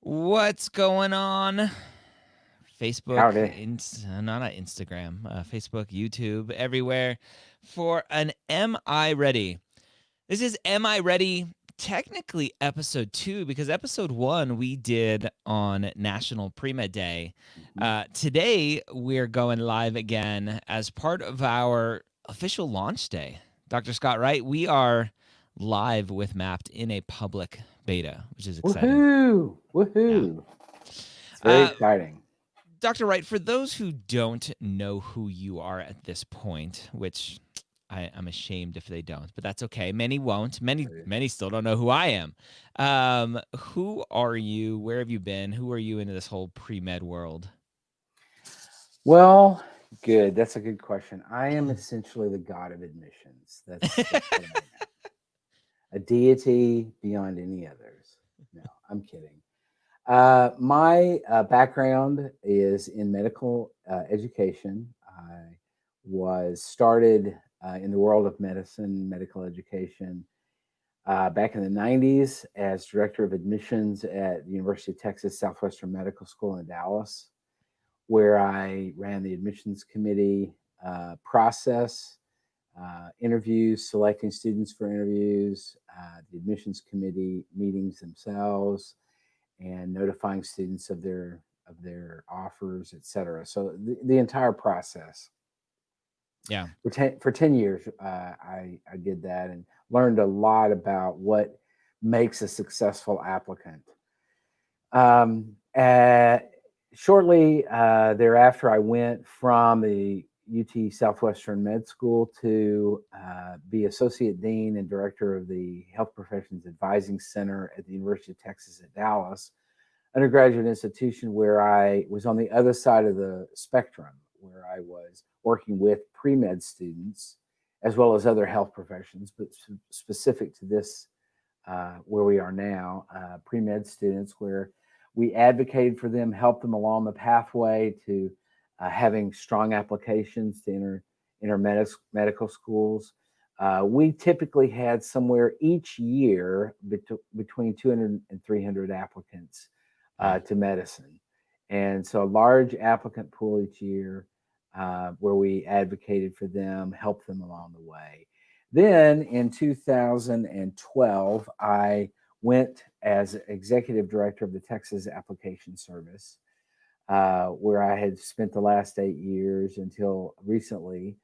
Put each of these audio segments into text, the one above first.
What's going on? Facebook, Howdy. not Instagram, Facebook, YouTube, everywhere for an Am I Ready? This is Am I Ready? Technically episode 2, because episode 1 we did on National Premed Day. Today we're going live again as part of our official launch day. Dr. Scott Wright, we are live with Mapped in a public beta, which is exciting. Woohoo! Yeah. Woohoo! It's very Uh, exciting. Dr. Wright, for those who don't know who you are at this point, which I'm ashamed if they don't, but that's okay. Many won't. Many still don't know who I am. Who are you? Where have you been? Who are you into this whole pre-med world? Well, good. That's a good question. I am essentially the god of admissions. That's what I am. A deity beyond any others. No, I'm kidding. My background is in medical education. I was started in the world of medicine, medical education, back in the 90s as director of admissions at the University of Texas Southwestern Medical School in Dallas, where I ran the admissions committee process, interviews, selecting students for interviews, the admissions committee meetings themselves, and notifying students of their offers, et cetera. So the entire process. Yeah. For 10 years, I did that and learned a lot about what makes a successful applicant. Uh, Shortly thereafter, I went from the UT Southwestern Med School to be Associate Dean and Director of the Health Professions Advising Center at the University of Texas at Dallas, undergraduate institution where I was on the other side of the spectrum, where I was working with pre-med students as well as other health professions, but specific to this, where we are now, pre-med students, where we advocated for them, helped them along the pathway to having strong applications to enter medical schools. We typically had somewhere each year between 200 and 300 applicants to medicine. And so a large applicant pool each year where we advocated for them, helped them along the way. Then in 2012, I went as executive director of the Texas Application Service, where I had spent the last 8 years until recently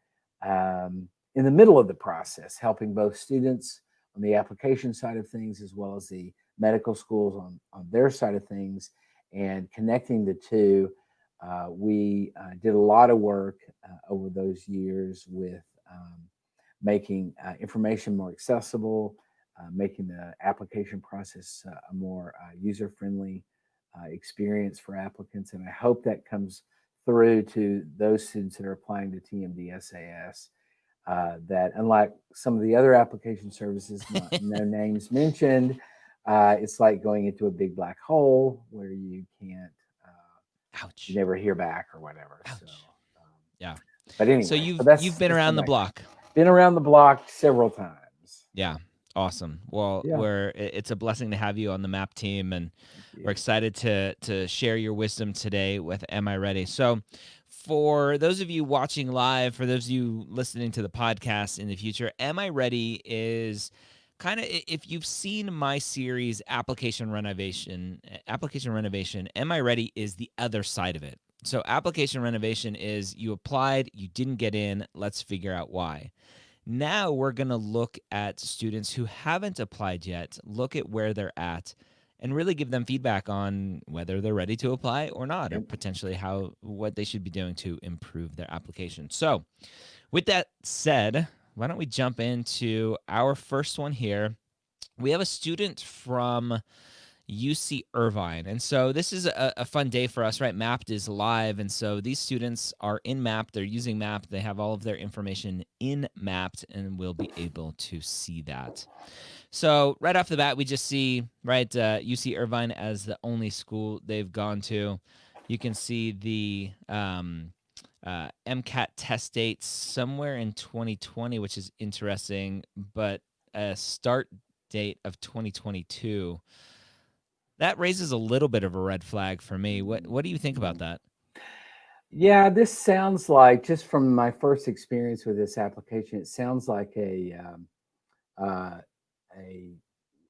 in the middle of the process, helping both students on the application side of things as well as the medical schools on their side of things and connecting the two. We did a lot of work over those years with making information more accessible, making the application process a more user-friendly experience for applicants. And I hope that comes through to those students that are applying to TMDSAS. That unlike some of the other application services, no names mentioned, it's like going into a big black hole where you can't, Ouch. you never hear back or whatever. Ouch. So, Yeah. but So anyway, so you've been that's my around the background. block. Been around the block several times. Yeah. Awesome. Well, Yeah. it's a blessing to have you on the MAP team, and we're Yeah. excited to share your wisdom today with Am I Ready? So for those of you watching live, for those of you listening to the podcast in the future, Am I Ready is kind of, if you've seen my series application renovation, Am I Ready is the other side of it. So application renovation is you applied, you didn't get in, let's figure out why. Now we're going to look at students who haven't applied yet, look at where they're at, and really give them feedback on whether they're ready to apply or not, or Yep. potentially what they should be doing to improve their application. So, with that said, why don't we jump into our first one here? We have a student from UC Irvine. And so this is a fun day for us, right? Mapped is live. And so these students are in Mapped. They're using Mapped. They have all of their information in Mapped and will be able to see that. So right off the bat, we just see, right, UC Irvine as the only school they've gone to. You can see the MCAT test date somewhere in 2020, which is interesting, but a start date of 2022. That raises a little bit of a red flag for me. What do you think about that? Yeah, this sounds like, just from my first experience with this application, it sounds like uh, a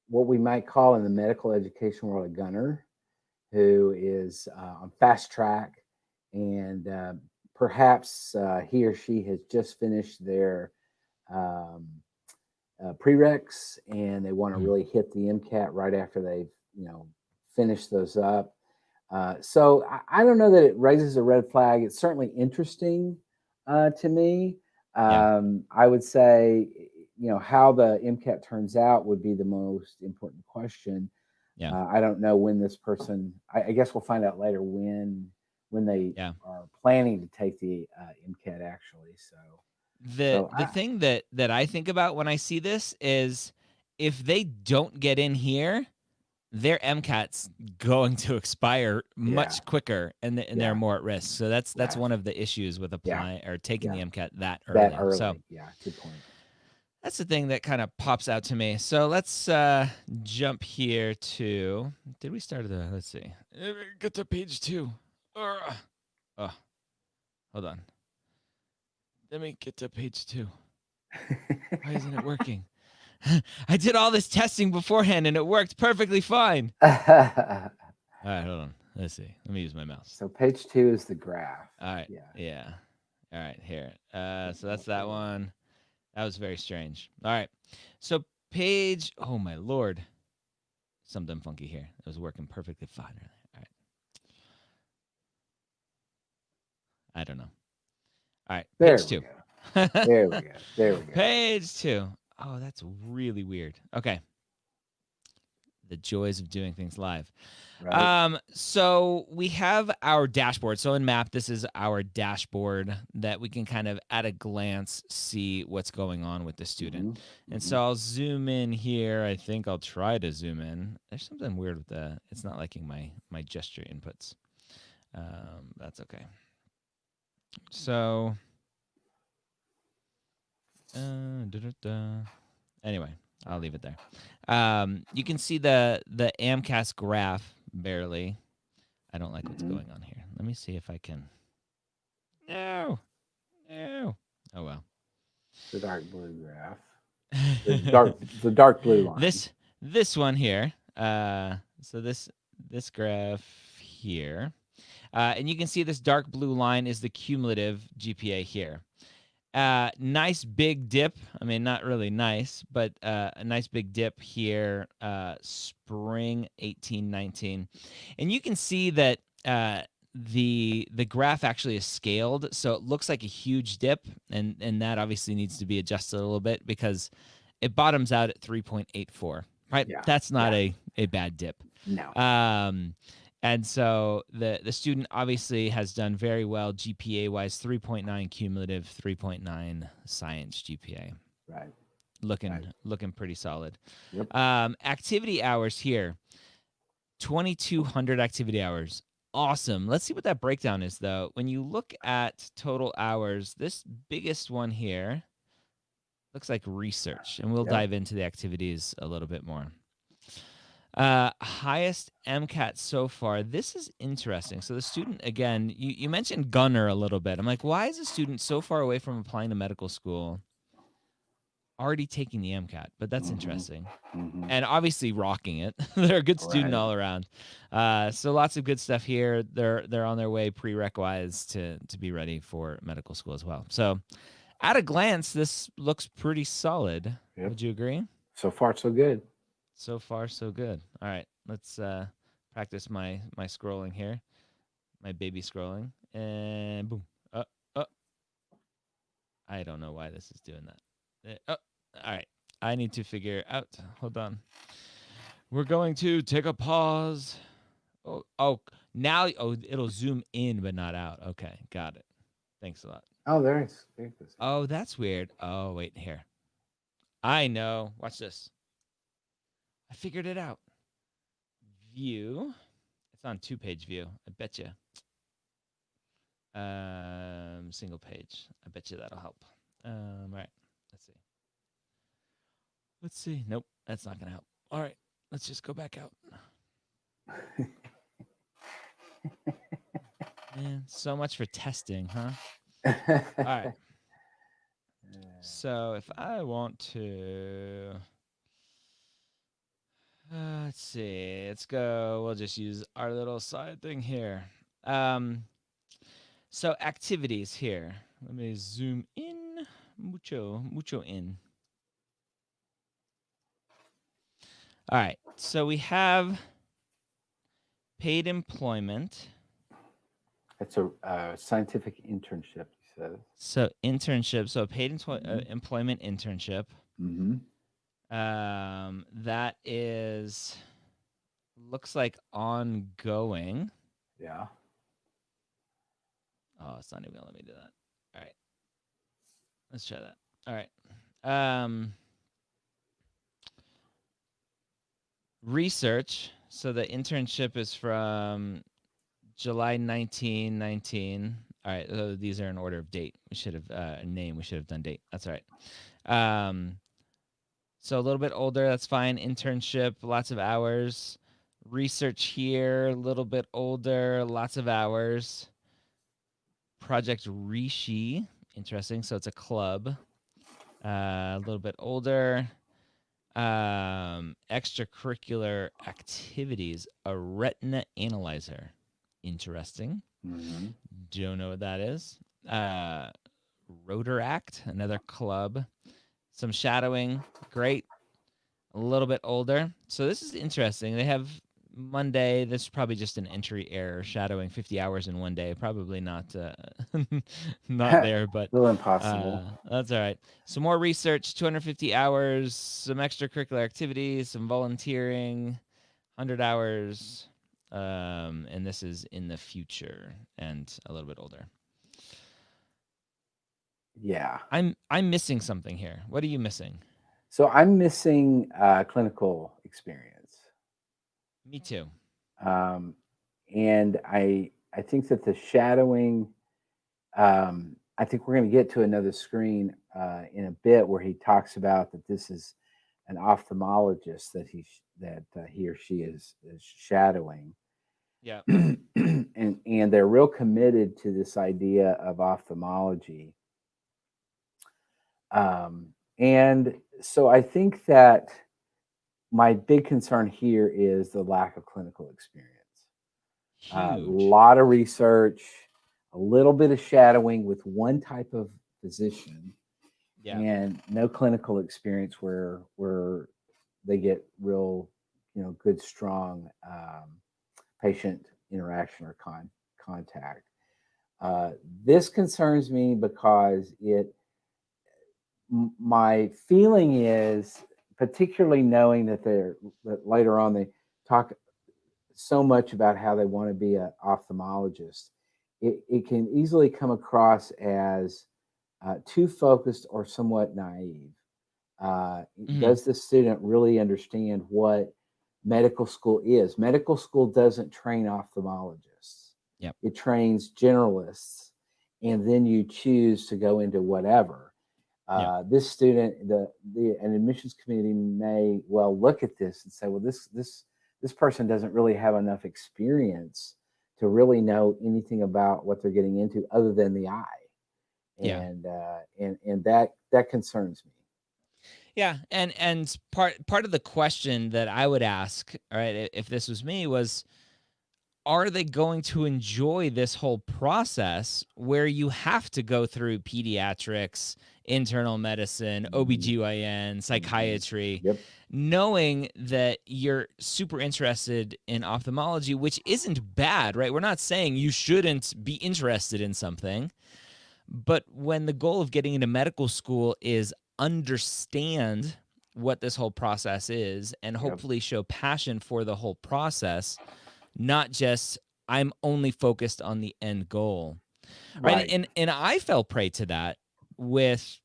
what we might call in the medical education world a gunner who is on fast track, and perhaps he or she has just finished their um, prereqs, and they want to Mm, really hit the MCAT right after they've finished those up. So I don't know that it raises a red flag. It's certainly interesting to me. yeah, I would say, how the MCAT turns out would be the most important question. yeah, I don't know when this person. I guess we'll find out later when they yeah. are planning to take the MCAT actually. So The so the thing that I think about when I see this is if they don't get in here, their MCAT's going to expire yeah, much quicker, and they're yeah, more at risk. So that's right, one of the issues with yeah, applying or taking yeah. the MCAT that That early. So early, yeah. Good point. that's the thing that kind of pops out to me. So let's jump here to. Did we start the? Let's see. Get to page 2. Oh, hold on. Let me get to page 2. Why isn't it working? I did all this testing beforehand and it worked perfectly fine. All right, hold on. Let's see. Let me use my mouse. So page 2 is the graph. All right. Yeah. Yeah. All right. Here. So that's that one. That was very strange. All right. So page. Oh my lord. Something funky here. It was working perfectly fine. All right. I don't know. All right. There Page we 2. go. There we go. There we go. Page 2. Oh, that's really weird. Okay. The joys of doing things live. Right. So we have our dashboard. So in MAP, this is our dashboard that we can kind of at a glance see what's going on with the student. And so I'll zoom in here. I think I'll try to zoom in. There's something weird with the, it's not liking my gesture inputs. That's okay. So, anyway, I'll leave it there. You can see the AMCAS graph barely. I don't like what's going on here. Let me see if I can. No. No. Oh well. The dark blue graph. The dark blue line. This one here. So this graph here. And you can see this dark blue line is the cumulative GPA here. Nice big dip. I mean, not really nice, but a nice big dip here, spring 1819. And you can see that the graph actually is scaled, so it looks like a huge dip, and that obviously needs to be adjusted a little bit because it bottoms out at 3.84. Right? Yeah. That's not a bad dip. No. And so the student obviously has done very well GPA wise, 3.9 cumulative, 3.9 science GPA. Right. Looking pretty solid. Yep. Activity hours here, 2,200 activity hours. Awesome. Let's see what that breakdown is though. When you look at total hours, this biggest one here looks like research, and we'll dive into the activities a little bit more. Highest MCAT so far. This is interesting. So the student, again, you mentioned gunner a little bit. I'm like, why is a student so far away from applying to medical school already taking the MCAT? But that's interesting. And obviously rocking it. They're a good student all around. So lots of good stuff here. They're on their way prereq-wise to be ready for medical school as well. So at a glance, this looks pretty solid. Yep. Would you agree? So far, so good. So far, so good. All right, let's practice my scrolling here, my baby scrolling, and boom. I don't know why this is doing that. All right, I need to figure out. Hold on. We're going to take a pause. Oh, now, it'll zoom in but not out. Okay, got it. Thanks a lot. Oh, there's Oh, that's weird. Oh, wait, here. I know. Watch this. I figured it out. View. It's on 2-page view. I bet you. Single page. I bet you that'll help. All right. Let's see. Nope, that's not gonna help. All right, let's just go back out. Man, so much for testing, huh? All right. So if I want to, let's see, let's go. We'll just use our little side thing here. So activities here. Let me zoom in, mucho in. All right. So we have paid employment. That's a scientific internship, he says. So internship. So paid employment internship. Mm-hmm. That is looks like ongoing. Yeah. Oh, it's not even gonna let me do that. All right. Let's try that. All right. Research. So the internship is from July 1919. All right. So these are in order of date. We should have name. We should have done date. That's all right. So a little bit older. That's fine. Internship. Lots of hours. Research here. A little bit older. Lots of hours. Project Rishi. Interesting. So it's a club. A little bit older. Extracurricular activities, a retina analyzer. Interesting. Mm-hmm. Don't know what that is. Rotaract, another club. Some shadowing, great. A little bit older. So this is interesting. They have Monday. This is probably just an entry error. Shadowing 50 hours in one day. Probably not not there, but a little impossible. That's all right. Some more research, 250 hours, some extracurricular activities, some volunteering, 100 hours. And this is in the future and a little bit older. Yeah. I'm missing something here. What are you missing? So I'm missing clinical experience. Me too. And I think that the shadowing, I think we're going to get to another screen in a bit where he talks about that this is an ophthalmologist that he or she is shadowing. Yeah. and they're real committed to this idea of ophthalmology. And so I think that my big concern here is the lack of clinical experience. A lot of research, a little bit of shadowing with one type of physician, and no clinical experience where they get real, good, strong patient interaction or contact. This concerns me because my feeling is, particularly knowing that that later on they talk so much about how they want to be an ophthalmologist, it can easily come across as too focused or somewhat naive. Does the student really understand what medical school is? Medical school doesn't train ophthalmologists. Yep. It trains generalists, and then you choose to go into whatever. This student, an admissions committee may well look at this and say, well, this person doesn't really have enough experience to really know anything about what they're getting into other than the eye. And that concerns me. Yeah, and part of the question that I would ask, all right, if this was me, was, are they going to enjoy this whole process where you have to go through pediatrics, internal medicine, OBGYN, psychiatry, knowing that you're super interested in ophthalmology, which isn't bad, right? We're not saying you shouldn't be interested in something, but when the goal of getting into medical school is understand what this whole process is and hopefully show passion for the whole process, not just I'm only focused on the end goal. Right. And I fell prey to that with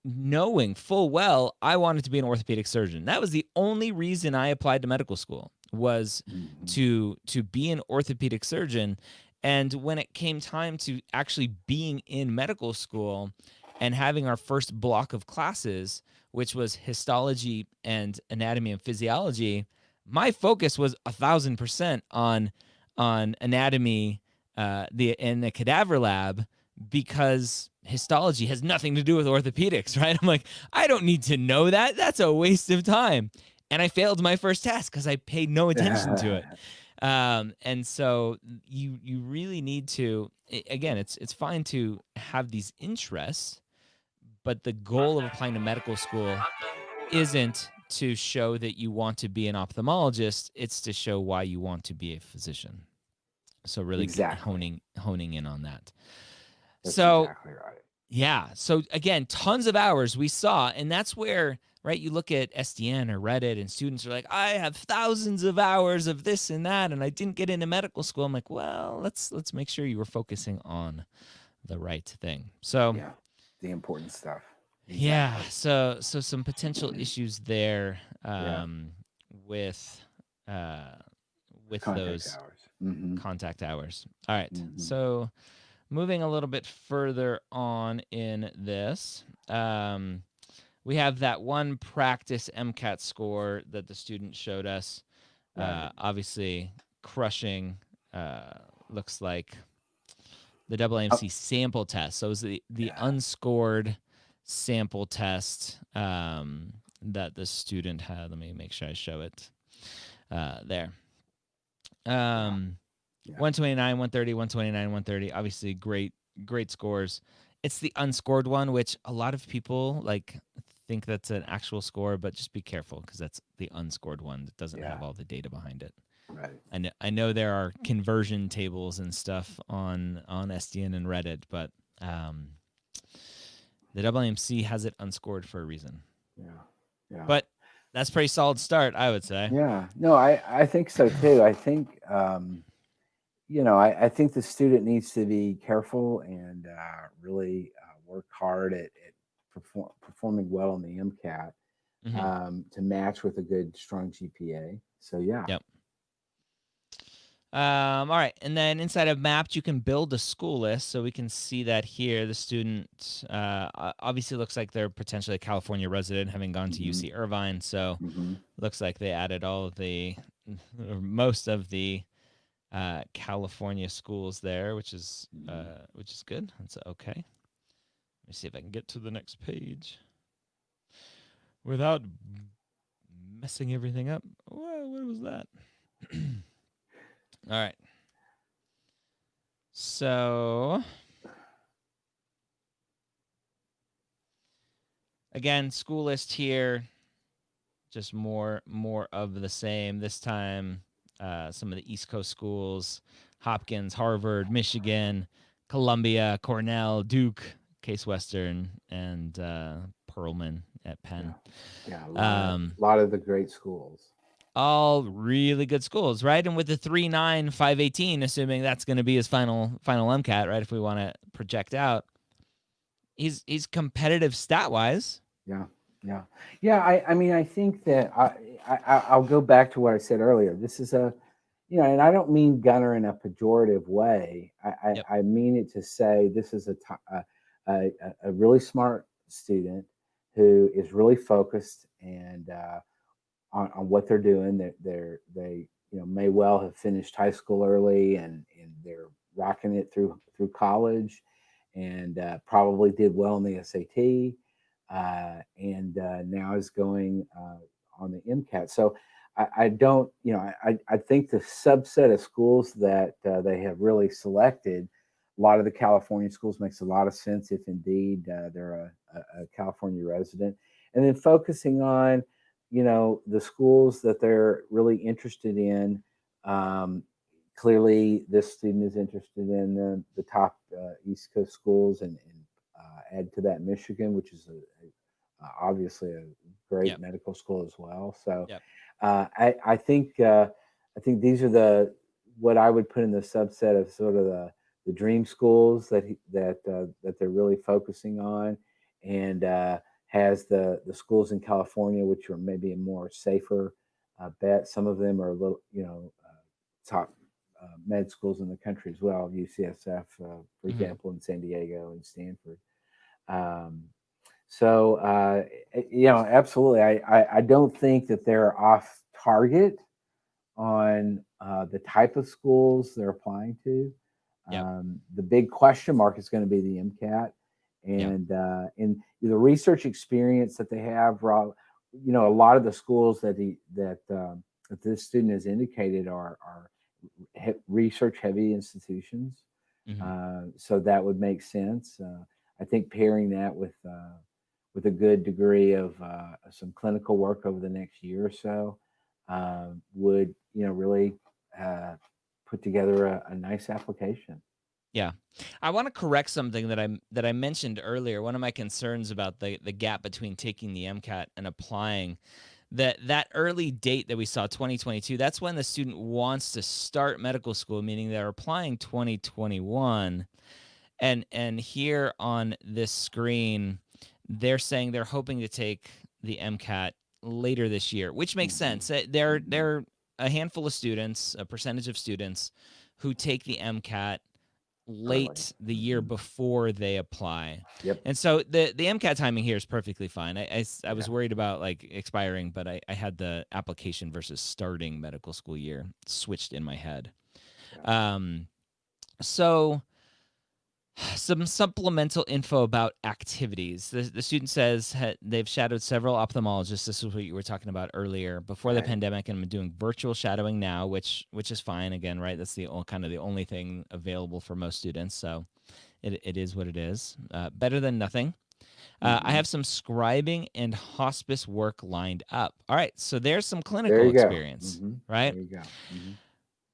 knowing full well I wanted to be an orthopedic surgeon. That was the only reason I applied to medical school, was to be an orthopedic surgeon. And when it came time to actually being in medical school and having our first block of classes, which was histology and anatomy and physiology, my focus was 1,000% on anatomy, in the cadaver lab, because histology has nothing to do with orthopedics, right? I'm like, I don't need to know that. That's a waste of time. And I failed my first test because I paid no attention to it. And so you really need to, again, it's fine to have these interests, but the goal of applying to medical school isn't to show that you want to be an ophthalmologist. It's to show why you want to be a physician. So really Exactly. honing in on that. That's So exactly right. yeah. So again, tons of hours we saw, and that's where, right, you look at SDN or Reddit, and students are like, I have thousands of hours of this and that, and I didn't get into medical school. I'm like, well, let's make sure you were focusing on the right thing. So Yeah. The important stuff. yeah, Exactly. so some potential issues there, Yeah. with uh, with Contact those hours. Mm-hmm. contact hours. All right, Mm-hmm. so moving a little bit further on in this, we have that one practice MCAT score that the student showed us. Right. Obviously, crushing. Looks like the Oh, AAMC sample test. So it was the yeah. unscored sample test, that the student had. Let me make sure I show it there. Yeah. Yeah. 129, 130, 129, 130. Obviously, great scores. It's the unscored one, which a lot of people like think that's an actual score, but just be careful because that's the unscored one that doesn't Yeah. have all the data behind it. Right. I know there are conversion tables and stuff on SDN and Reddit, but um, the AAMC has it unscored for a reason. Yeah. Yeah. But that's a pretty solid start, I would say. Yeah. No, I think so too. I think, I think the student needs to be careful and really work hard at performing well on the MCAT Mm-hmm. to match with a good, strong GPA. So, yeah. Yep. All right, and then inside of Mapped, you can build a school list, so we can see that here. The student obviously looks like they're potentially a California resident, having gone to Mm-hmm. UC Irvine. So Mm-hmm. looks like they added all of the, or most of the California schools there, which is good. That's okay. Let me see if I can get to the next page without messing everything up. Whoa, what was that? All right. So again, school list here, just more of the same. This time, some of the East Coast schools: Hopkins, Harvard, Michigan, Columbia, Cornell, Duke, Case Western, and Perlman at Yeah. Penn. Yeah. Um, Lot of the great schools. all really good schools, right? And with the 3.9, 518, assuming that's going to be his final MCAT, right? If we want to project out, he's competitive stat wise. Yeah. Yeah. Yeah. I mean, I think that I'll go back to what I said earlier. This is and I don't mean Gunner in a pejorative way. Yep. I mean it to say this is a really smart student who is really focused and on what they're doing. They may well have finished high school early and they're rocking it through college, and probably did well in the SAT, and now is going on the MCAT. So I don't, I think the subset of schools that they have really selected, a lot of the California schools, makes a lot of sense if indeed they're a California resident. And then focusing on, the schools that they're really interested in. Um, Clearly, this student is interested in the top East Coast schools, and add to that Michigan, which is obviously a great Yep. medical school as well. So Yep. I think these are what I would put in the subset of sort of the dream schools that they're really focusing on, and has the schools in California, which are maybe a more safer bet. Some of them are a little, top med schools in the country as well, UCSF, for Mm-hmm. example, in San Diego and Stanford. Um, so absolutely, I don't think that they're off target. on the type of schools they're applying to. Yep. The big question mark is going to be the MCAT, Yep. and the research experience that they have. Rob, a lot of the schools that this student has indicated are research heavy institutions. So that would make sense. I think pairing that with a good degree of some clinical work over the next year or so would really put together a nice application. Yeah. I want to correct something that I mentioned earlier. One of my concerns about the gap between taking the MCAT and applying, that early date that we saw, 2022, that's when the student wants to start medical school, meaning they're applying 2021. And here on this screen, they're saying they're hoping to take the MCAT later this year, which makes sense. They're a handful of students, a percentage of students who take the MCAT late the year before they apply. Yep. And so the MCAT timing here is perfectly fine. I was worried about like expiring, but I had the application versus starting medical school year switched in my head. So some supplemental info about activities. The student says they've shadowed several ophthalmologists. This is what you were talking about earlier before the pandemic, and I'm doing virtual shadowing now, which is fine. Again, right? That's the only thing available for most students. So it is what it is. Better than nothing. I have some scribing and hospice work lined up. All right, so there's some clinical experience, right? There you go.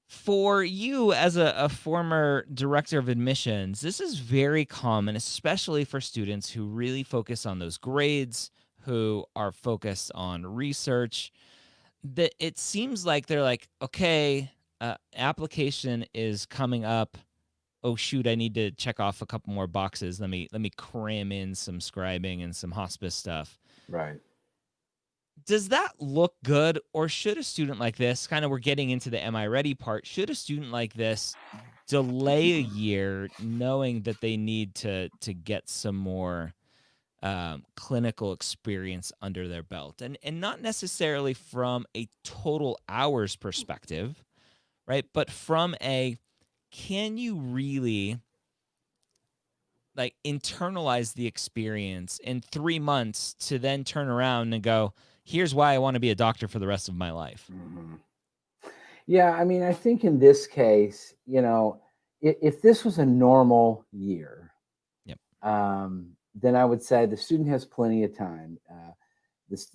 For you as a former director of admissions, this is very common, especially for students who really focus on those grades, who are focused on research, that it seems like they're like, okay, application is coming up. Oh shoot, I need to check off a couple more boxes. Let me cram in some scribing and some hospice stuff. Right. Does that look good, or should a student like this, kind of we're getting into the am I ready part, should a student like this delay a year knowing that they need to get some more clinical experience under their belt, and not necessarily from a total hours perspective, right? But from a, can you really like internalize the experience in 3 months to then turn around and go, here's why I want to be a doctor for the rest of my life? Yeah, I mean, I think in this case, if this was a normal year, then I would say the student has plenty of time. This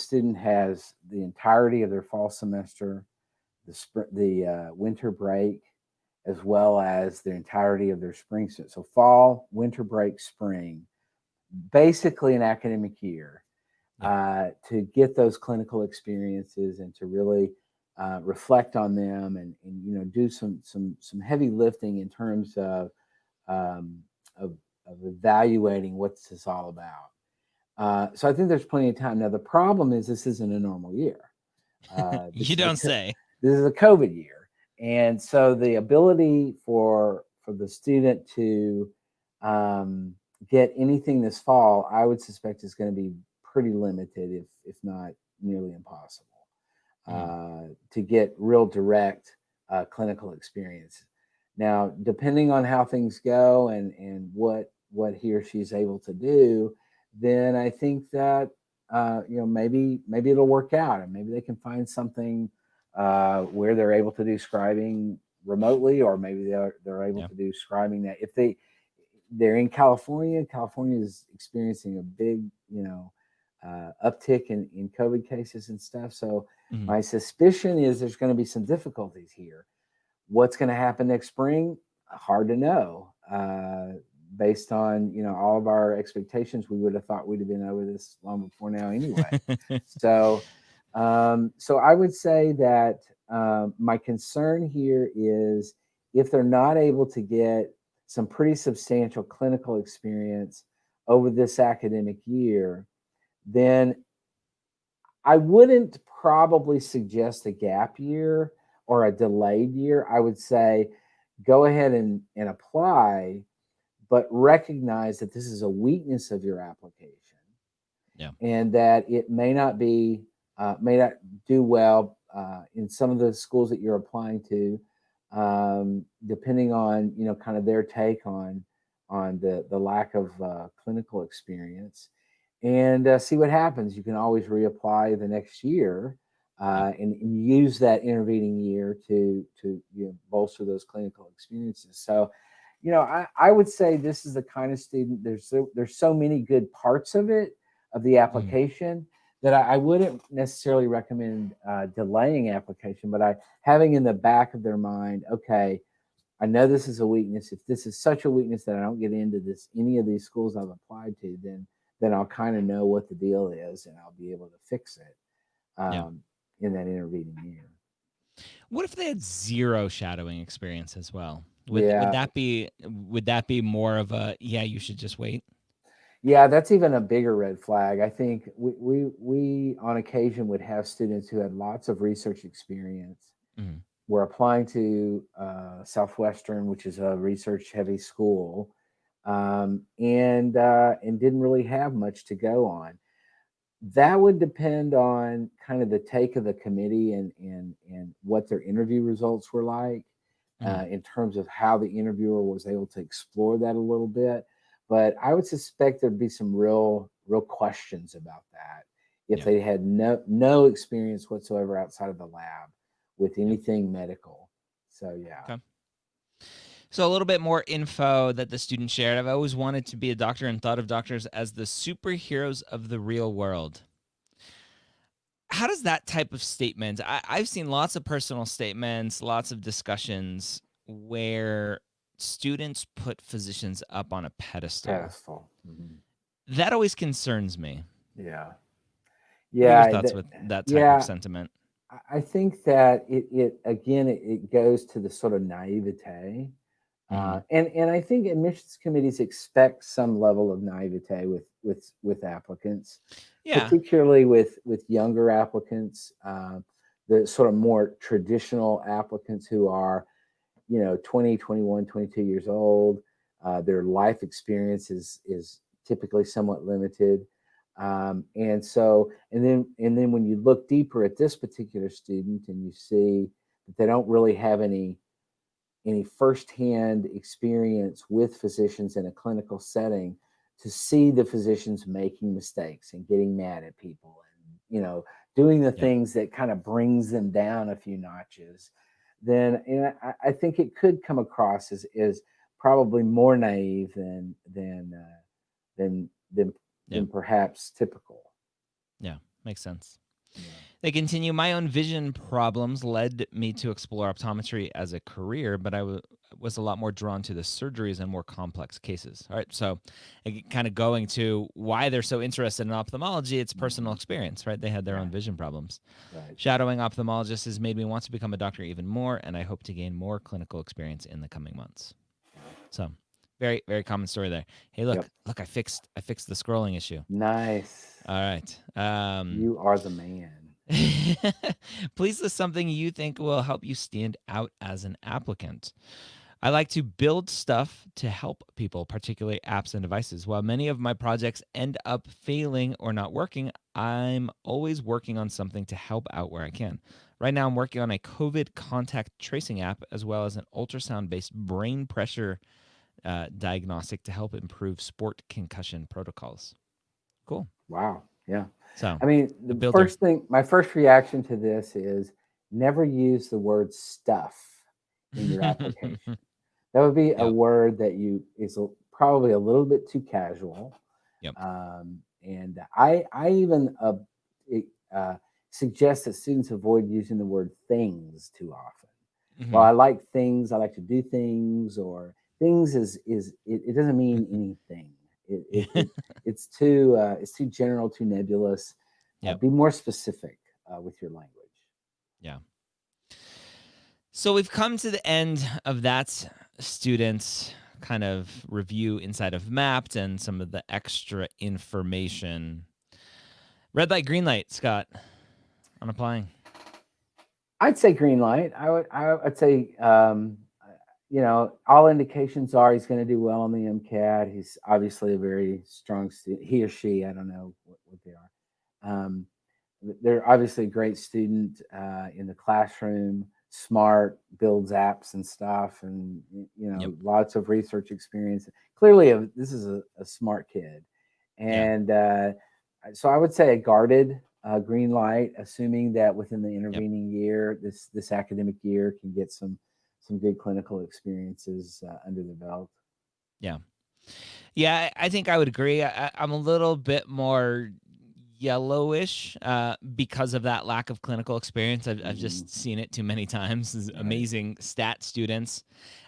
student has the entirety of their fall semester, the winter break, as well as the entirety of their spring semester. So fall, winter break, spring, basically an academic year to get those clinical experiences and to really reflect on them and do some heavy lifting in terms of evaluating what's this all about. So I think there's plenty of time. Now the problem is this isn't a normal year. You don't say. This is a COVID year, and so the ability for the student to get anything this fall, I would suspect, is going to be pretty limited, if not nearly impossible, to get real direct clinical experience. Now, depending on how things go and what he or she is able to do, then I think that maybe it'll work out, and maybe they can find something where they're able to do scribing remotely, or maybe they're able to do scribing that if they're in California. California is experiencing a big uptick in COVID cases and stuff. So my suspicion is there's going to be some difficulties here. What's going to happen next spring? Hard to know. Based on all of our expectations, we would have thought we'd have been over this long before now anyway. So I would say that my concern here is if they're not able to get some pretty substantial clinical experience over this academic year, then I wouldn't probably suggest a gap year or a delayed year. I would say go ahead and apply, but recognize that this is a weakness of your application, and that it may not do well in some of the schools that you're applying to, depending on, kind of their take on the lack of clinical experience, and see what happens. You can always reapply the next year, and use that intervening year to bolster those clinical experiences. So, I would say this is the kind of student. There's so many good parts of it, of the application, that I wouldn't necessarily recommend delaying application, but having in the back of their mind, okay, I know this is a weakness. If this is such a weakness that I don't get into any of these schools I've applied to, then I'll kind of know what the deal is, and I'll be able to fix it in that intervening year. What if they had zero shadowing experience as well? Would Yeah. that be more of a, you should just wait? Yeah, that's even a bigger red flag. I think we on occasion would have students who had lots of research experience. Were applying to Southwestern, which is a research-heavy school, and didn't really have much to go on. That would depend on kind of the take of the committee and what their interview results were like, in terms of how the interviewer was able to explore that a little bit. But I would suspect there'd be some real questions about that if they had no experience whatsoever outside of the lab with anything medical. So yeah. Okay. So a little bit more info that the student shared. I've always wanted to be a doctor and thought of doctors as the superheroes of the real world. How does that type of statement, I've seen lots of personal statements, lots of discussions where students put physicians up on a pedestal. That always concerns me. Yeah. What are your thoughts with that type of sentiment? I think that it goes to the sort of naivete. And I think admissions committees expect some level of naivete with applicants, particularly with younger applicants, the sort of more traditional applicants who are, 20, 21, 22 years old. Their life experience is typically somewhat limited. And then when you look deeper at this particular student and you see that they don't really have any firsthand experience with physicians in a clinical setting, to see the physicians making mistakes and getting mad at people and, doing the things that kind of brings them down a few notches, then I think it could come across as probably more naive than perhaps typical. Yeah, makes sense. They continue, my own vision problems led me to explore optometry as a career, but I was a lot more drawn to the surgeries and more complex cases. All right, so kind of going to why they're so interested in ophthalmology, it's personal experience, right? They had their own vision problems. Shadowing ophthalmologists has made me want to become a doctor even more, and I hope to gain more clinical experience in the coming months. So very, very common story there. Hey, look, I fixed the scrolling issue. Nice. All right. You are the man. Please list something you think will help you stand out as an applicant. I like to build stuff to help people, particularly apps and devices. While many of my projects end up failing or not working, I'm always working on something to help out where I can. Right now, I'm working on a COVID contact tracing app, as well as an ultrasound-based brain pressure diagnostic to help improve sport concussion protocols. Cool. Wow. Yeah. So, I mean, my first reaction to this is never use the word stuff in your application. That would be a word that is probably a little bit too casual. And I even suggest that students avoid using the word things too often. Well, I like things. I like to do things, or things it doesn't mean anything. It's too general, too nebulous. Be more specific with your language. Yeah. So we've come to the end of that student's kind of review inside of Mapped and some of the extra information. Red light, green light, Scott, on applying. I'd say green light. I'd say, all indications are he's going to do well on the MCAT. He's obviously a very strong student. He or she, I don't know what they are. they're obviously a great student in the classroom, smart, builds apps and stuff, and Yep. lots of research experience. Clearly, this is a smart kid, Yeah. and so I would say a guarded green light, assuming that within the Yep. intervening year, this academic year, can get some good clinical experiences under the belt. Yeah. Yeah, I think I would agree. I'm a little bit more yellowish because of that lack of clinical experience. I've Mhm. just seen it too many times. These Right. amazing stat students.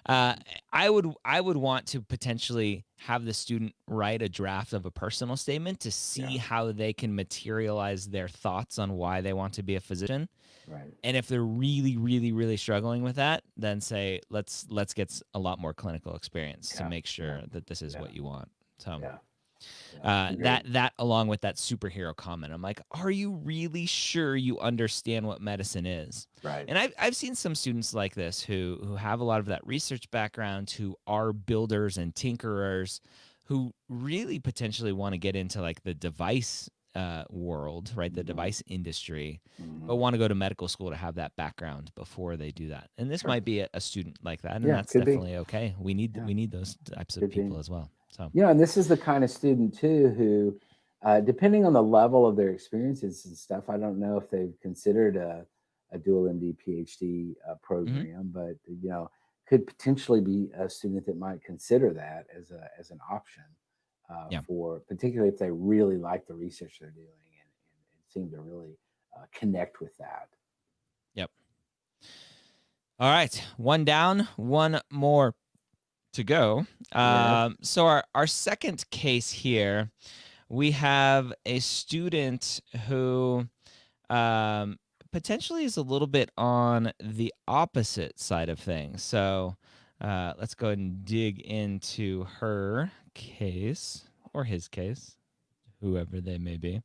Uh, I would want to potentially have the student write a draft of a personal statement to see Yeah. how they can materialize their thoughts on why they want to be a physician. Right. And if they're really, really, really struggling with that, then say let's get a lot more clinical experience to Yeah. make Yeah. sure that this is Yeah. what you want. So Yeah. Yeah. that Agreed. that along with that superhero comment, I'm like, are you really sure you understand what medicine is? Right. And I've seen some students like this who have a lot of that research background, who are builders and tinkerers, who really potentially want to get into like the device world, right? The Hmm. device industry, but Hmm. want to go to medical school to have that background before they do that. And this Sure. might be a student like that, and Yeah. that's Could be. definitely okay. We need Yeah. we need those types of Could be. people as well. So And this is the kind of student too who, depending on the level of their experiences and stuff, I don't know if they've considered a dual MD PhD mhm, program, but could potentially be a student that might consider that as an option yeah. for, particularly if they really like the research they're doing and seem to really connect with that. Yep. All right, one down, one more to go. Yes. So our second case here, we have a student who um, potentially is a little bit on the opposite side of things. So let's go ahead and dig into her case or his case, whoever they may be.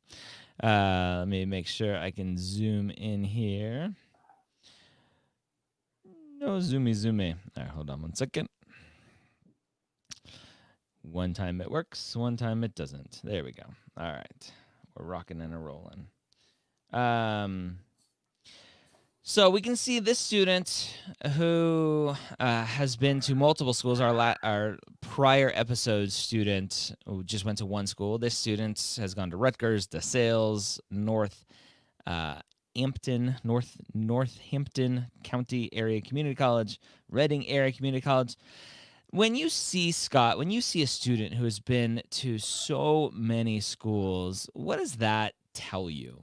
Let me make sure I can zoom in here. No zoomy zoomy. All right, hold on one second. One time it works, one time it doesn't. There we go. All right. We're rocking and a rolling. Um, so we can see this student who has been to multiple schools. Our prior episode student who just went to one school. This student has gone to Rutgers, DeSales, uh, Northampton County Area Community College, Reading Area Community College. When you see Scott, when you see a student who has been to so many schools, what does that tell you?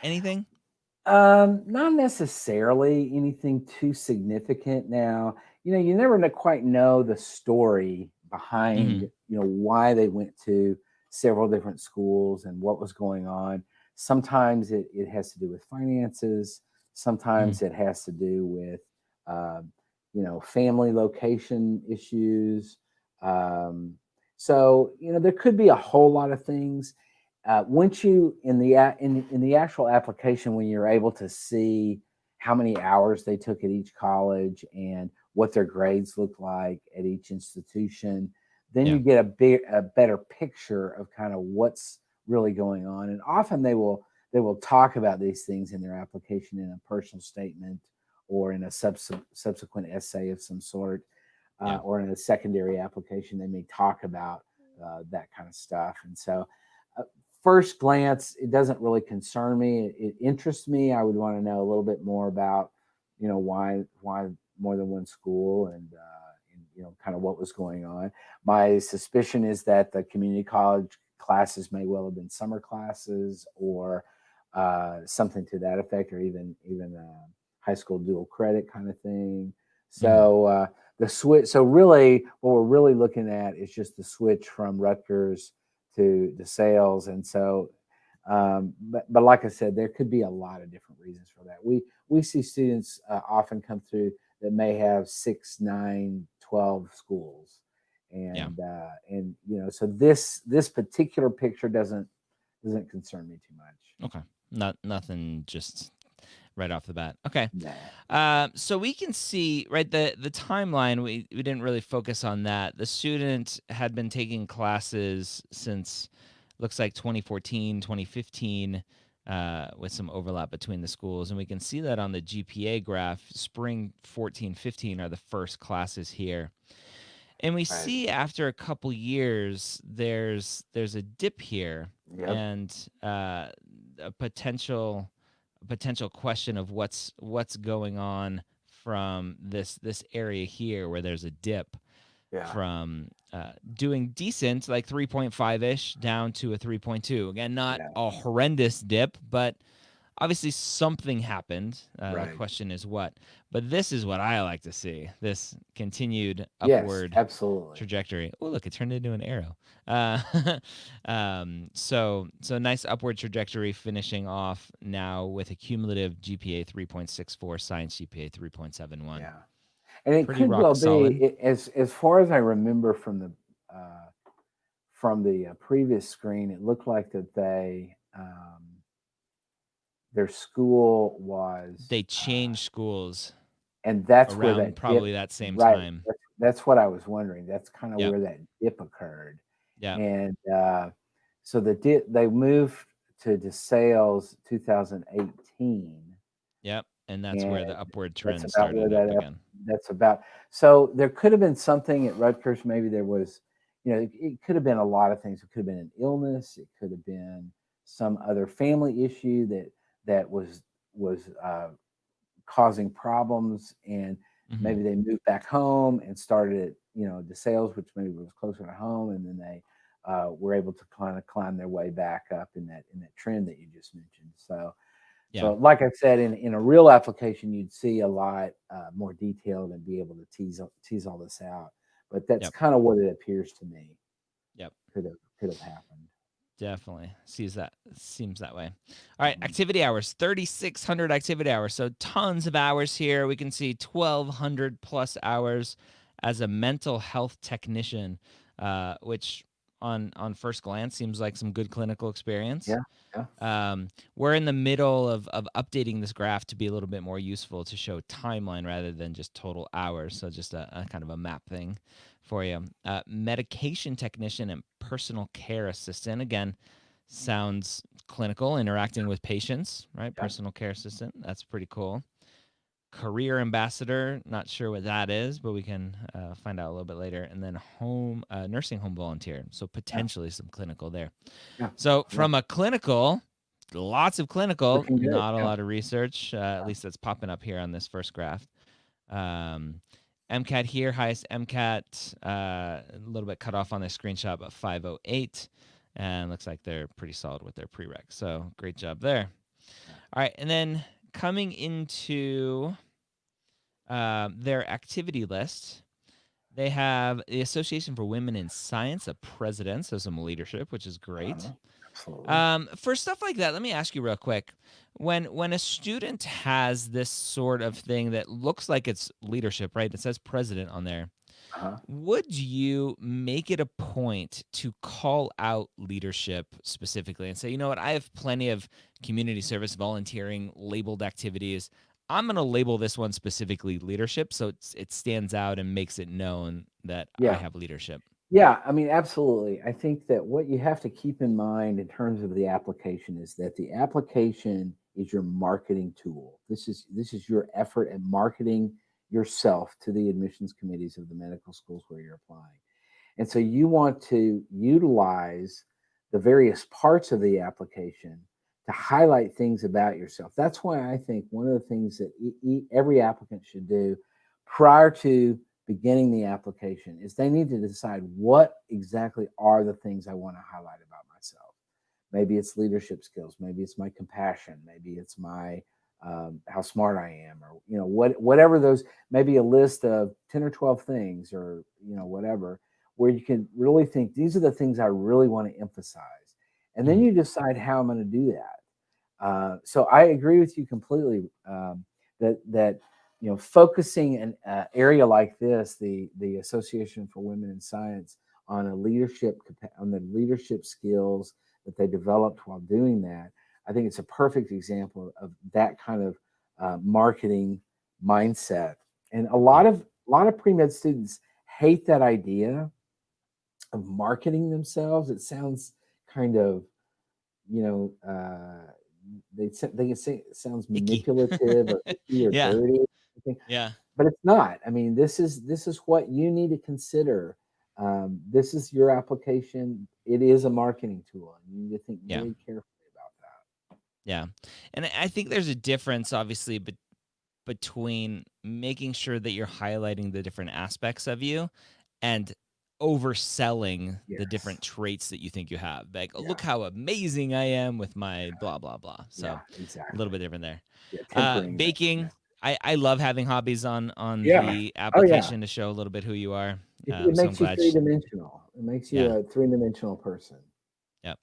Anything? Not necessarily anything too significant. Now, you never quite know the story behind, Mm-hmm. why they went to several different schools and what was going on. Sometimes it has to do with finances. Mm-hmm. Sometimes it has to do with, uh, family location issues. Um, so, there could be a whole lot of things once you in the actual application, when you're able to see how many hours they took at each college and what their grades look like at each institution, then you Yeah. get a better picture of kind of what's really going on. And often they will talk about these things in their application in a personal statement or in a subsequent essay of some sort, Yeah. or in a secondary application. They may talk about that kind of stuff. And so uh, first glance, it doesn't really concern me. It interests me. I would want to know a little bit more about, why more than one school, and kind of what was going on. My suspicion is that the community college classes may well have been summer classes or something to that effect, or even high school dual credit kind of thing. Mm-hmm. So the switch. So really, what we're really looking at is just the switch from Rutgers to the sales. And so, but like I said, there could be a lot of different reasons for that. We see students often come through that may have 6, 9, 12 schools, Yeah. and so this particular picture doesn't concern me too much. Okay. Nothing just right off the bat. Okay. Nah. So we can see, right, the timeline, we didn't really focus on that. The student had been taking classes since looks like 2014, 2015. with some overlap between the schools. And we can see that on the GPA graph. Spring 14-15 are the first classes here. And we Right. see after a couple years, there's a dip here, Yep. and a potential question of what's going on from this area here where there's a dip Yeah. from doing decent, like 3.5-ish, down to a 3.2. Again, not Yeah. a horrendous dip, but obviously something happened. The Right. question is what. But this is what I like to see, this continued Yes, upward absolutely. trajectory. Oh, look, it turned into an arrow. So nice upward trajectory, finishing off now with a cumulative GPA 3.64, science GPA 3.71. Yeah. And it Pretty could rock well solid. be, as far as I remember from the previous screen, it looked like that their school was They changed schools and that's where around that probably dip, that same right? time. That's what I was wondering. That's kind of Yep. where that dip occurred, Yep. and so they moved to DeSales 2018. Yep. And that's And where the upward that's trend about where started up again. that's about. So there could have been something at Rutgers. Maybe there was, it could have been a lot of things. It could have been an illness. It could have been some other family issue that was causing problems, and Mhm. maybe they moved back home and started at DeSales, which maybe was closer to home, and then they were able to kind of climb their way back up in that trend that you just mentioned. So. Yeah. So, like I said, in a real application, you'd see a lot more detailed and be able to tease all this out. But that's Yep. kind of what it appears to me. Yep. Could have happened. Definitely seems that way. All right, Mhm. activity hours, 3,600 activity hours. So tons of hours here. We can see 1,200 plus hours as a mental health technician, which on first glance seems like some good clinical experience. Yeah, yeah. We're in the middle of updating this graph to be a little bit more useful, to show timeline rather than just total hours. So just a kind of a map thing for you. Medication technician and personal care assistant. Again, sounds clinical, interacting with patients, right? Yeah. Personal care assistant. That's pretty cool. Career ambassador, not sure what that is, but we can find out a little bit later. And then nursing home volunteer. So potentially some clinical there. Yeah. So from a clinical, lots of clinical, Looking good. not a Yeah. lot of research, at least that's popping up here on this first graph. MCAT here, highest MCAT, a little bit cut off on this screenshot, but 508. And looks like they're pretty solid with their prereq. So great job there. All right, and then coming into their activity list, they have the Association for Women in Science, a president, so some leadership, which is great. Absolutely. For stuff like that, let me ask you real quick. When a student has this sort of thing that looks like it's leadership, right? It says president on there. Uh-huh. Would you make it a point to call out leadership specifically and say, you know what, I have plenty of community service volunteering labeled activities. I'm going to label this one specifically leadership, so it stands out and makes it known that I Yeah. have leadership. Yeah, I mean, absolutely. I think that what you have to keep in mind in terms of the application is that the application is your marketing tool. This is your effort at marketing yourself to the admissions committees of the medical schools where you're applying. And so you want to utilize the various parts of the application to highlight things about yourself. That's why I think one of the things that every applicant should do prior to beginning the application is they need to decide what exactly are the things I want to highlight about myself. Maybe it's leadership skills, maybe it's my compassion, maybe it's my how smart I am, or whatever those, maybe a list of 10 or 12 things, or whatever, where you can really think these are the things I really want to emphasize, and then you decide how I'm going to do that. So I agree with you completely, that focusing an area like this, the Association for Women in Science, on the leadership skills that they developed while doing that, I think it's a perfect example of that kind of marketing mindset. And a lot of pre-med students hate that idea of marketing themselves. It sounds kind of, they can say it sounds Icky. manipulative or icky or Yeah. dirty, Yeah. but it's not. I mean, this is what you need to consider. This is your application. It is a marketing tool, and you need to think Yeah. very carefully about that. Yeah. And I think there's a difference, obviously, between making sure that you're highlighting the different aspects of you and overselling the different Yes. traits that you think you have. Like, "Oh, look Yeah. how amazing I am with my blah, blah, blah." So Yeah. a little Exactly. bit different there. Yeah. Tempering that. Baking. I love having hobbies on Yeah. the Oh yeah. application to show a little bit who you are. It So I'm makes you glad. three-dimensional. It makes you Yeah. a three-dimensional person. Yep.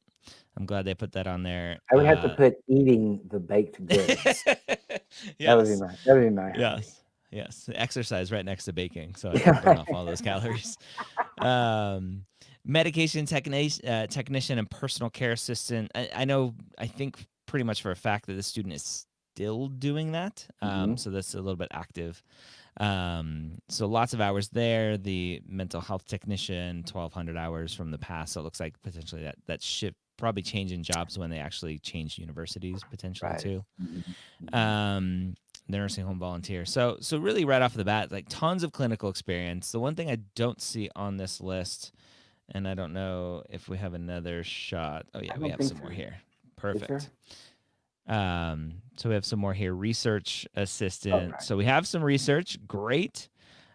I'm glad they put that on there. I would have to put eating the baked goods. Yes. That would be my hobby. Yes. Yes. Exercise right next to baking, so I can burn off all those calories. Um, medication technician and personal care assistant. I think pretty much for a fact that the student is still doing that. Mhm. So that's a little bit active. So lots of hours there. The mental health technician, 1,200 hours from the past. So it looks like potentially that shift probably changing jobs when they actually change universities potentially Right. too. Mhm. Mhm. The nursing home volunteer. So really right off the bat, like tons of clinical experience. The one thing I don't see on this list, and I don't know if we have another shot. Oh yeah, I we don't have think some so. more here. Is there? Perfect. So we have some more here. Research assistant. Okay. So we have some research. Great.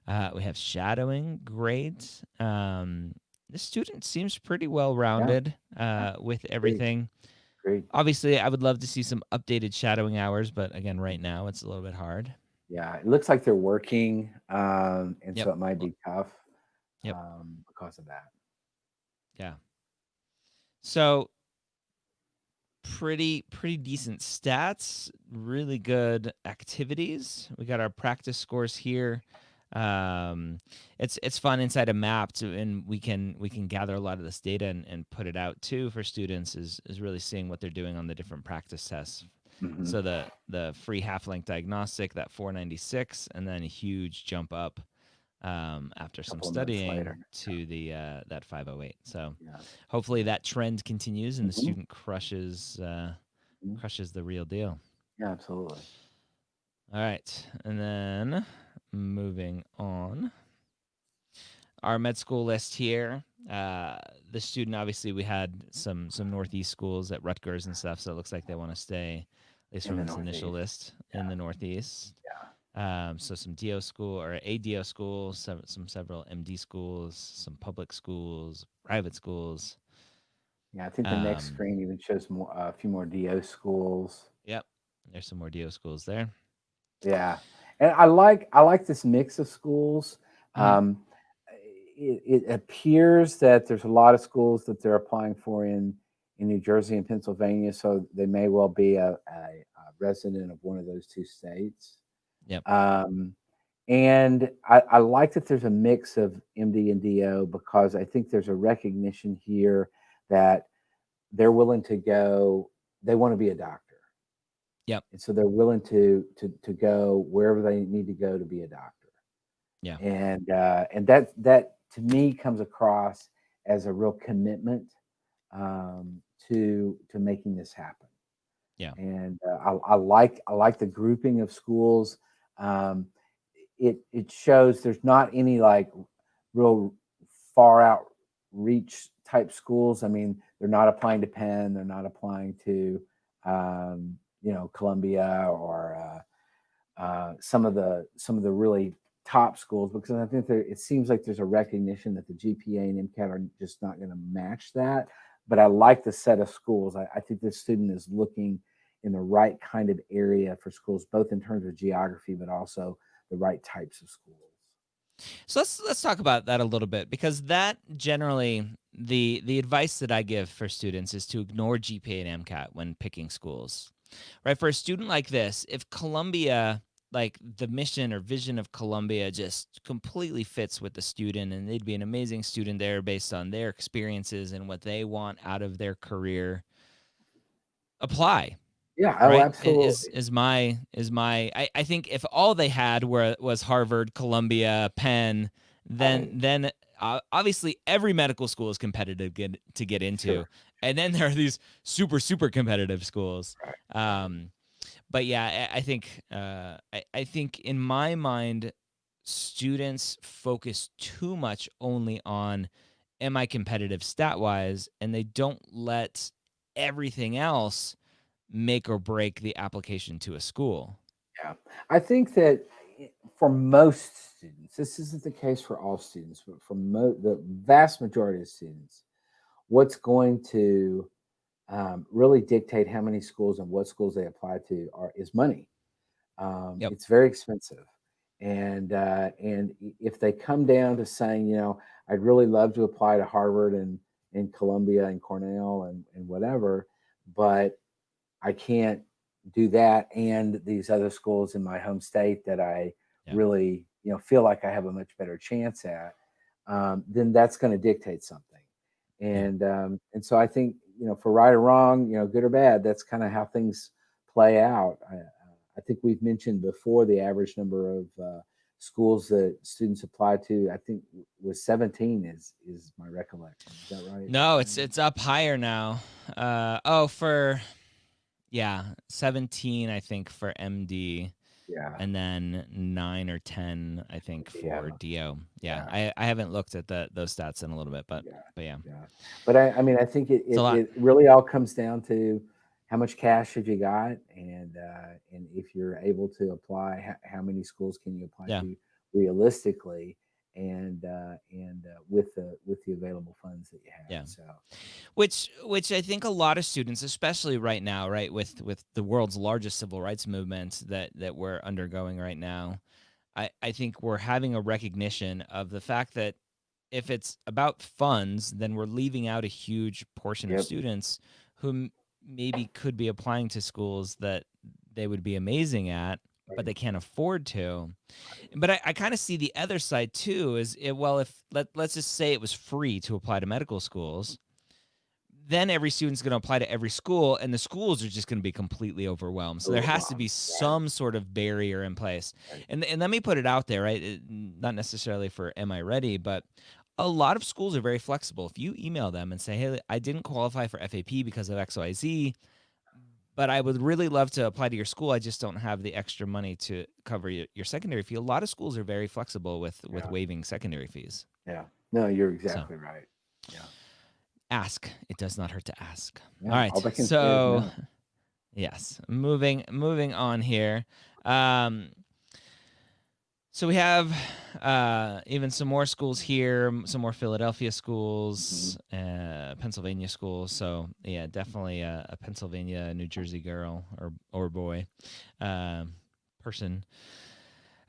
We have shadowing. Great. This student seems pretty well Yeah. rounded Yeah. with Agreed. everything. Agreed. Obviously, I would love to see some updated shadowing hours, but again, right now it's a little bit hard. Yeah. It looks like they're working, and Yep. so it might be tough, Yep. because of that. Yeah. So pretty decent stats, really good activities. We got our practice scores here. It's fun inside a map to, and we can gather a lot of this data and put it out too for students is really seeing what they're doing on the different practice tests. Mhm. So the free half-length diagnostic, that 496, and then a huge jump up after some Couple of months later. studying to the that 508. So Yeah. hopefully that trend continues and the Mhm. student crushes Mhm. the real deal. Yeah, absolutely. All right, and then moving on, our med school list here. The student, obviously, we had some Northeast schools at Rutgers and stuff, so it looks like they want to stay, at least In from the this initial Northeast. list, in Yeah. the Northeast. Yeah. So some DO school or a DO schools, several MD schools, some public schools, private schools. Yeah, I think the next Um, screen even shows a few more DO schools. yep, there's some more DO schools there. Yeah, and I like this mix of schools. Mhm. Um, it appears that there's a lot of schools that they're applying for in New Jersey and Pennsylvania, so they may well be a resident of one of those two states. Yep. Um, and I like that there's a mix of MD and DO because I think there's a recognition here that they're willing to go. They want to be a doctor, Yep. and so they're willing to go wherever they need to go to be a doctor. Yeah. And that to me comes across as a real commitment, to making this happen. Yeah. And I like the grouping of schools. Um, it shows there's not any like real far out reach type schools. I mean, they're not applying to Penn, they're not applying to Columbia or some of the really top schools, because I think it seems like there's a recognition that the GPA and MCAT are just not going to match that. But I like the set of schools. I think this student is looking in the right kind of area for schools, both in terms of geography, but also the right types of schools. So let's talk about that a little bit, because that generally the advice that I give for students is to ignore GPA and MCAT when picking schools. Right? For a student like this, if Columbia, like the mission or vision of Columbia just completely fits with the student and they'd be an amazing student there based on their experiences and what they want out of their career, apply. Yeah. Oh, Right? absolutely. I think if all they had was Harvard, Columbia, Penn, Right. then obviously every medical school is competitive to get into, Sure. and then there are these super competitive schools. Right. Right. Um, but yeah, I think in my mind, students focus too much only on am I competitive stat wise, and they don't let everything else make or break the application to a school. Yeah. I think that for most students, this isn't the case for all students, but for the vast majority of students, what's going to really dictate how many schools and what schools they apply to is money. Yep. It's very expensive, and if they come down to saying, I'd really love to apply to Harvard and Columbia and Cornell and whatever, but I can't do that and these other schools in my home state that I Yeah. really feel like I have a much better chance at, then that's going to dictate something. Yeah. And so I think for right or wrong, good or bad, that's kind of how things play out. I think we've mentioned before the average number of schools that students apply to. I think was 17 is my recollection. Is that right? No, it's up higher now. Yeah, 17 I think for MD, Yeah. and then 9 or 10 I think Yeah. for DO. Yeah, Yeah. I haven't looked at those stats in a little bit, but Yeah. yeah, Yeah. But I mean, I think it's a lot. it really all comes down to how much cash have you got, and if you're able to apply, how many schools can you apply Yeah. to realistically, and with the available funds that you have. Yeah. So Which I think a lot of students, especially right now, right, with the world's largest civil rights movement that we're undergoing right now, I think we're having a recognition of the fact that if it's about funds, then we're leaving out a huge portion of yep. students who maybe could be applying to schools that they would be amazing at, but Right. they can't afford to. But I kind of see the other side too. If let's just say it was free to apply to medical schools, then every student's going to apply to every school, and the schools are just going to be completely overwhelmed. So there has to be Overwhelmed. some sort of barrier in place. Right. And let me put it out there, right? Not necessarily for am I ready, but a lot of schools are very flexible. If you email them and say, hey, I didn't qualify for FAP because of XYZ, but I would really love to apply to your school. I just don't have the extra money to cover your secondary fee. A lot of schools are very flexible with Yeah. waiving secondary fees. Yeah. No, you're So exactly right. Yeah. ask. It does not hurt to ask. Yeah. All right. All they can say is So no. yes, moving on here. So we have even some more schools here, some more Philadelphia schools, Pennsylvania schools. So yeah, definitely a Pennsylvania, New Jersey girl or boy, person.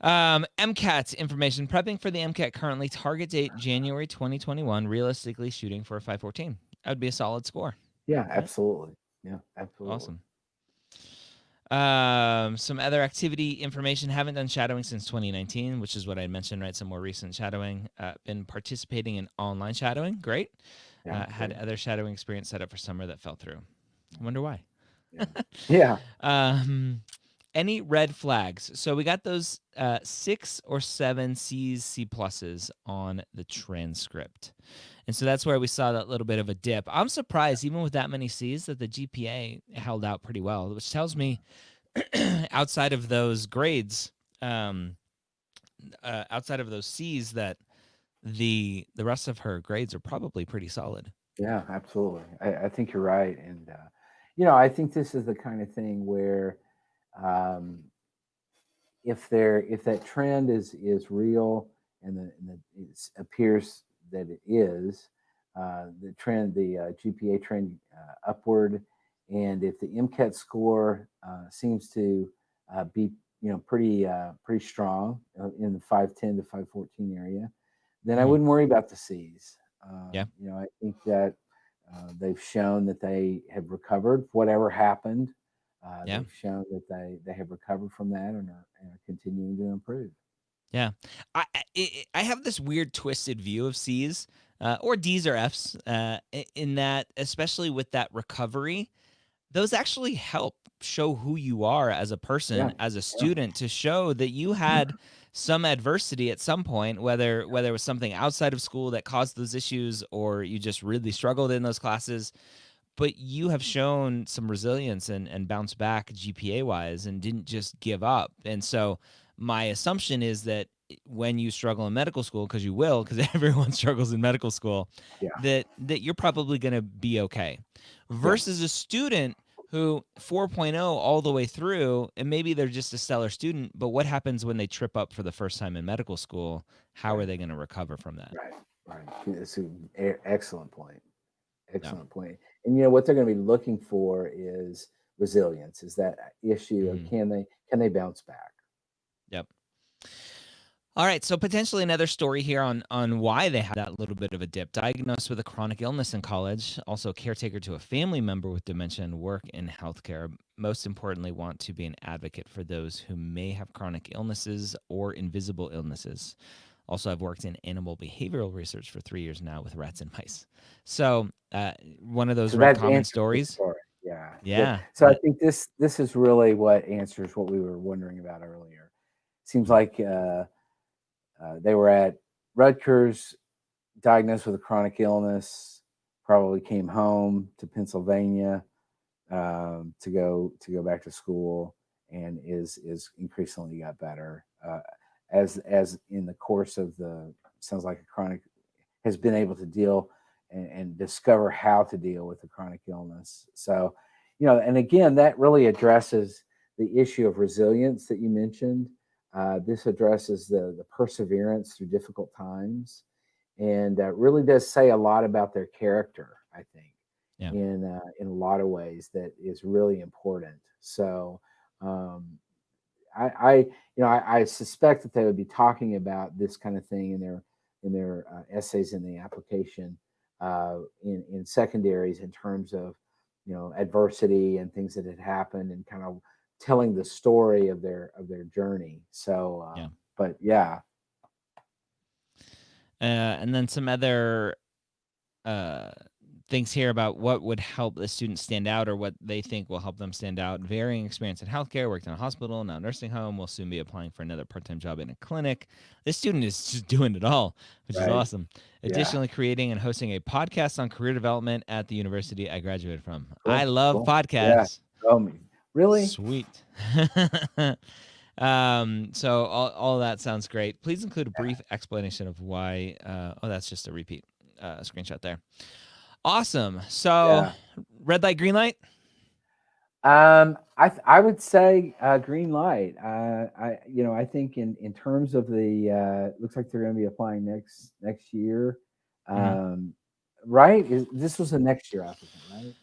MCAT information. Prepping for the MCAT currently. Target date January 2021. Realistically shooting for a 514. That would be a solid score. Yeah, Right? absolutely. Yeah, absolutely. Awesome. Some other activity information. Haven't done shadowing since 2019, which is what I mentioned, right? Some more recent shadowing. Been participating in online shadowing. Great. Yeah, Had other shadowing experience set up for summer that fell through. I wonder why. yeah. Yeah. Any red flags? So we got those 6 or 7 C's, C pluses on the transcript. And so that's where we saw that little bit of a dip. I'm surprised, even with that many C's, that the GPA held out pretty well, which tells me outside of those grades, outside of those C's, that the rest of her grades are probably pretty solid. Yeah, absolutely. I think you're right. And, I think this is the kind of thing where if that trend is real and it appears that it is, the GPA trend upward, and if the MCAT score seems to be pretty strong in the 510 to 514 area, then I wouldn't worry about the C's. Yeah. I think that they've shown that they have recovered whatever happened. Yeah. They've shown that they have recovered from that and are continuing to improve. Yeah. I have this weird twisted view of C's or D's or F's in that, especially with that recovery, those actually help show who you are as a Yeah, person, as a yeah, student, to show that you had some adversity at some point, whether it was something outside of school that caused those issues, or you just really struggled in those classes, but you have shown some resilience and bounced back GPA wise and didn't just give up. And so my assumption is that when you struggle in medical school, because you will, because everyone struggles in medical school, yeah, that you're probably going to be okay. yeah, Versus a student who 4.0 all the way through, and maybe they're just a stellar student, but what happens when they trip up for the first time in medical school? How are right, they going to recover from that? right, right. It's an excellent point. Yeah. Excellent point. And you know what they're going to be looking for is resilience. Is that issue of Mhm. can they bounce back? Yep. All right, so potentially another story here on why they had that little bit of a dip. Diagnosed with a chronic illness in college, also caretaker to a family member with dementia and work in healthcare. Most importantly, want to be an advocate for those who may have chronic illnesses or invisible illnesses. Also, I've worked in animal behavioral research for 3 years now with rats and mice. So, one of those So real that common answers the stories. story. Yeah, good. Yeah. So I think this is really what answers what we were wondering about earlier. Seems Mhm. like they were at Rutgers, diagnosed with a chronic illness, probably came home to Pennsylvania to go back to school, and is increasingly got better as in the course of the sounds like a chronic has been able to deal and discover how to deal with the chronic illness. So, you know, and again, that really addresses the issue of resilience that you mentioned. This addresses the perseverance through difficult times, and really does say a lot about their character. I think Yeah. in a lot of ways that is really important. So, um, I suspect that they would be talking about this kind of thing in their essays in the application in secondaries in terms of adversity and things that had happened and kind of telling the story of their journey. So, Yeah. but yeah, And then some other uh, things here about what would help the student stand out or what they think will help them stand out. Varying experience in healthcare, worked in a hospital, now nursing home, will soon be applying for another part-time job in a clinic. This student is just doing it all, which is right, awesome. yeah, Additionally, creating and hosting a podcast on career development at the university I graduated from. I cool, love cool, yeah. podcasts. Really, Sweet. So all of that sounds great. Please include a brief explanation of why. Oh, that's just a repeat screenshot there. Awesome. So, yeah. red light, green light. I would say green light. I think in terms of the looks like they're going to be applying next year. Mhm. Um, right? This was a next year applicant, right? In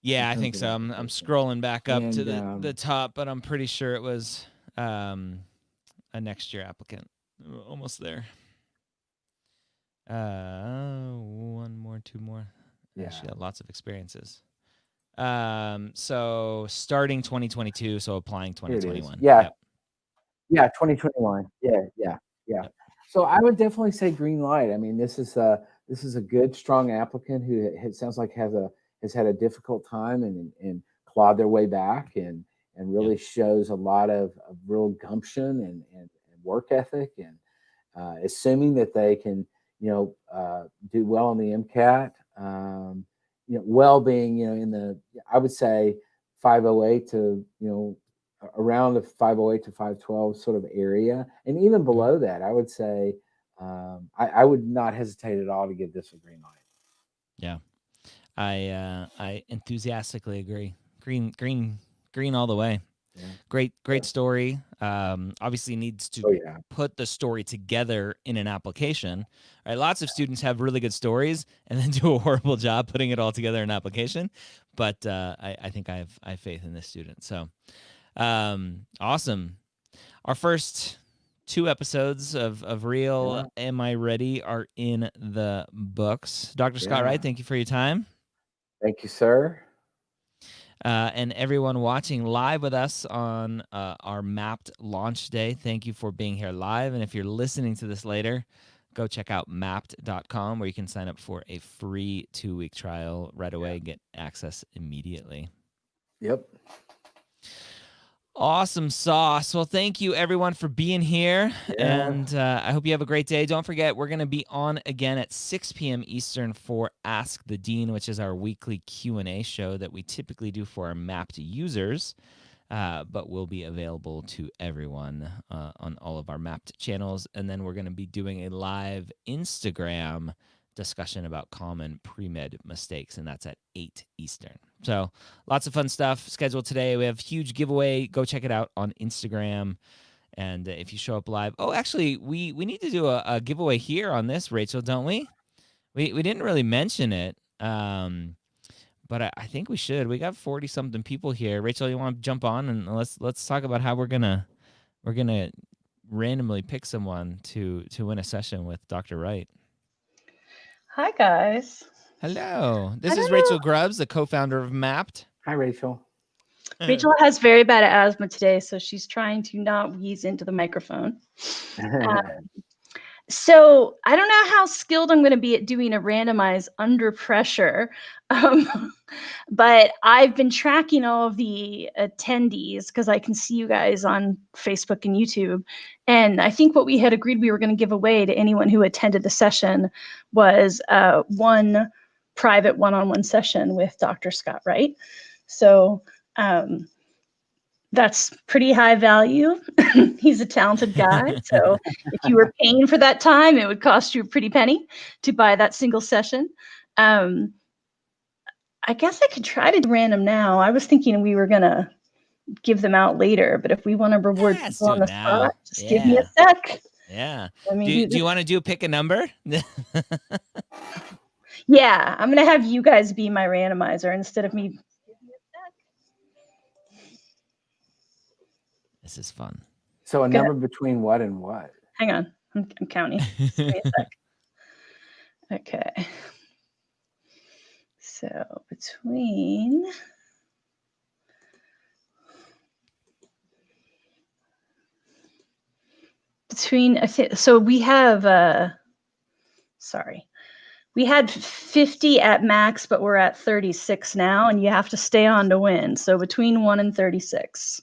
Yeah, I terms think of so. I'm application, scrolling back up to and the top, but I'm pretty sure it was um, a next year applicant. Almost there. One more, two more. yeah, She had lots of experiences. So starting 2022, so applying here it is. 2021. Yeah, Yep. yeah, 2021. Yeah, yeah, yeah. Yep. So I would definitely say green light. I mean, this is a good, strong applicant who it sounds like has had a difficult time and clawed their way back and Yep. really shows a lot of real gumption and work ethic and assuming that they can do well on the MCAT. Well being in the I would say 508 to around the 508 to 512 sort of area. And even Mhm. below that, I would say I would not hesitate at all to give this a green light. Yeah. I enthusiastically agree. Green all the way. Yeah. Great Yeah. story. Obviously needs to Oh, yeah. put the story together in an application. Right? Lots of students have really good stories and then do a horrible job putting it all together in an application. But I think I have faith in this student. So awesome. Our first two episodes of Real Yeah. Am I Ready are in the books. Dr. Scott Wright, Yeah. thank you for your time. Thank you, sir. And everyone watching live with us on our Mapped launch day, thank you for being here live. And if you're listening to this later, go check out mapped.com where you can sign up for a free 2-week trial right Yeah. away and get access immediately. Yep. Awesome sauce. Well, thank you everyone for being here. Yeah. And I hope you have a great day. Don't forget, we're going to be on again at 6 p.m. Eastern for Ask the Dean, which is our weekly Q&A show that we typically do for our mapped users, but will be available to everyone on all of our mapped channels. And then we're going to be doing a live Instagram discussion about common pre-med mistakes, and that's at 8 Eastern. So lots of fun stuff scheduled today. We have a huge giveaway. Go check it out on Instagram. And if you show up live, actually, we need to do a giveaway here on this, Rachel, don't we? We didn't really mention it, but I think we should. We got 40 something people here. Rachel, you want to jump on and let's talk about how we're gonna randomly pick someone to win a session with Dr. Wright. Hi, guys. Hello. This is Rachel Grubbs, the co-founder of Mapped. Hi, Rachel. Rachel has very bad asthma today, so she's trying to not wheeze into the microphone. So I don't know how skilled I'm going to be at doing a randomize under pressure, but I've been tracking all of the attendees because I can see you guys on Facebook and YouTube. And I think what we had agreed we were going to give away to anyone who attended the session was one private one-on-one session with Dr. Scott Wright. So that's pretty high value. He's a talented guy. So if you were paying for that time, it would cost you a pretty penny to buy that single session. I guess I could try to do random now. I was thinking we were going to give them out later, but if we want to reward people on the spot, just give me a sec. Yeah. Do you want to pick a number? Yeah, I'm going to have you guys be my randomizer instead of me. This is fun. So a number between what and what? Hang on. I'm counting. Just give me a sec. Okay. So between so we have sorry. We had 50 at max, but we're at 36 now, and you have to stay on to win. So between 1 and 36.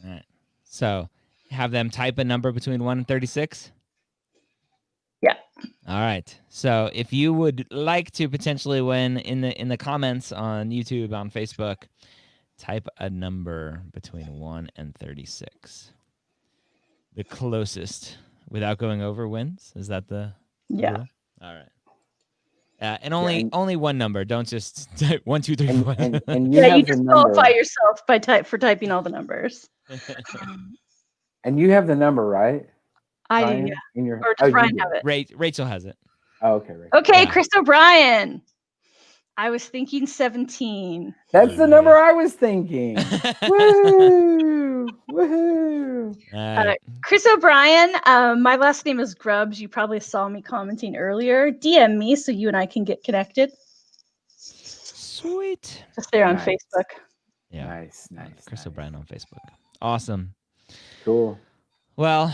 All right. So have them type a number between 1 and 36? Yeah. All right. So if you would like to potentially win in the comments on YouTube, on Facebook, type a number between 1 and 36. The closest without going over wins. Is that the rule? All right. And only one number. Don't just type 1, 2, 3, 4. And you just qualify yourself for typing all the numbers. And you have the number, right? I Brian, do, yeah. In your, or does Brian have it? Rachel has it. Oh, okay. Right. Okay, yeah. Chris O'Brien. I was thinking 17. That's the number I was thinking. Woohoo! Woohoo! Chris O'Brien, my last name is Grubbs. You probably saw me commenting earlier. DM me so you and I can get connected. Sweet. Just there on Facebook. Yeah. Nice. Chris O'Brien on Facebook. Awesome. Cool. Well,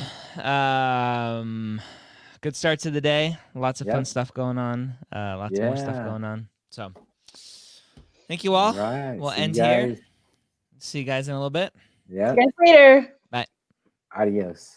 good start to the day. Lots of fun stuff going on. Lots more stuff going on. So thank you all. Right. We'll end here. See you guys in a little bit. Yeah. See you guys later. Bye. Adios.